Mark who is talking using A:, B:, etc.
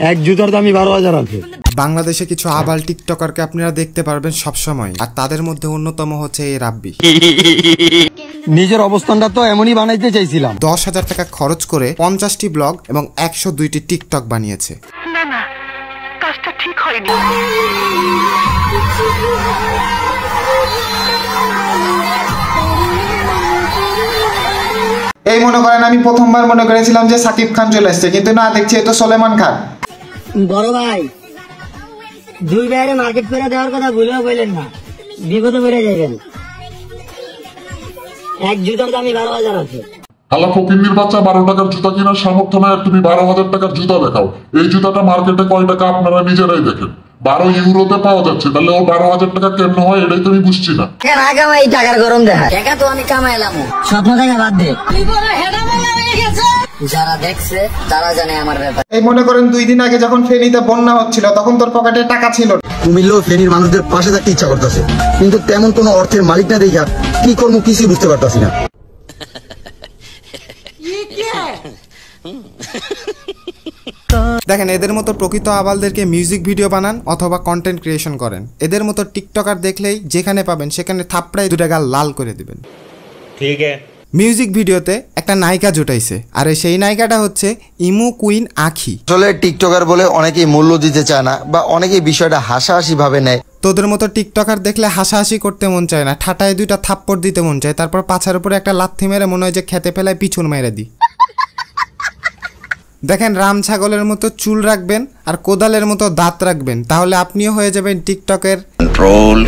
A: এক জুতার দামই 12,000 আছে।
B: বাংলাদেশে কিছু আবাল টিকটকারকে আপনারা দেখতে পারবেন সবসময়, আর তাদের মধ্যে অন্যতম হচ্ছে এই রাব্বি।
A: নিজের অবস্থানটা তো এমনই বানাইতে চাইছিলাম।
B: 10,000 টাকা খরচ করে 50টি ব্লগ এবং 102টি টিকটক বানিয়েছে।
C: না না, কাজটা ঠিক হয়নি।
D: এই মনে করেন আমি প্রথমবার মনে করেছিলাম যে সাকিব খান চলে আসছে, কিন্তু না, দেখছি এ তো সলেমান খান।
E: বড় ভাই, দুই বাইরে মার্কেট করে দেওয়ার কথা ভুলেও বললেন না, বিপদে পড়ে যাবেন। এক জুতার দামই 12,000 আছে।
F: আলা ফকিন্নির বাচ্চা, 12 টাকার জুতা কেনার সামর্থ্য নয় আর তুমি 12,000 টাকার জুতা দেখাও। এই জুতাটা মার্কেটে কয় টাকা আপনারা নিজেরাই দেখেন। 12 ইউরোতে পাওয়া যাচ্ছে, তাহলে ও 12,000 টাকা কেন হয় এটাই তুমি বুঝছি না।
E: কেন আগামাই টাকার গরম দেখা, টাকা তো আমি কামাইলাম, স্বপ্ন দেখা বাদ দে। যারা দেখছে তারা জানে আমার ব্যাপার।
D: এই মনে করেন 2 দিন আগে যখন ফেনীতে বন্যা হচ্ছিল, তখন তোর পকেটে টাকা ছিল।
G: কুমিল্লাও ফেনীর মানুষদের পাশে থাকতে ইচ্ছা করতেছে, কিন্তু তেমন কোনো অর্থের মালিক না দেখা কি করবো কিছুই বুঝতে পারতাছি না।
B: দেখেন, এদের মতো প্রকৃত আবালদেরকে মিউজিক ভিডিও বানান অথবা কন্টেন্ট ক্রিয়েশন করেন। এদের মতো টিকটকার দেখলেই যেখানে পাবেন সেখানে থাপড়ায় 2টা গাল লাল করে দিবেন। ঠিক আছে। মিউজিক ভিডিওতে একটা নায়িকা জুটাইছে, আর সেই নায়িকাটা হচ্ছে ইমু কুইন আখি।
G: আসলে টিকটকার বলে অনেকেই মূল্য দিতে চায় না, বা অনেকেই বিষয়টা হাসাহাসি ভাবে নেয়।
B: তোদের মতো টিকটকার দেখলে হাসাহাসি করতে মন চায় না, ঠাটায় 2টা থাপ্পড় দিতে মন চায়, তারপর পাছার উপরে একটা লাথি মেরে মনে হয় যে খেতে ফেলায় পিছন মেরে দি। দেখেন, রাম ছাগলের মতো চুল রাখবেন আর কোদালের মতো দাঁত রাখবেন, তাহলে আপনিও হয়ে যাবেন টিকটকের কন্ট্রোল।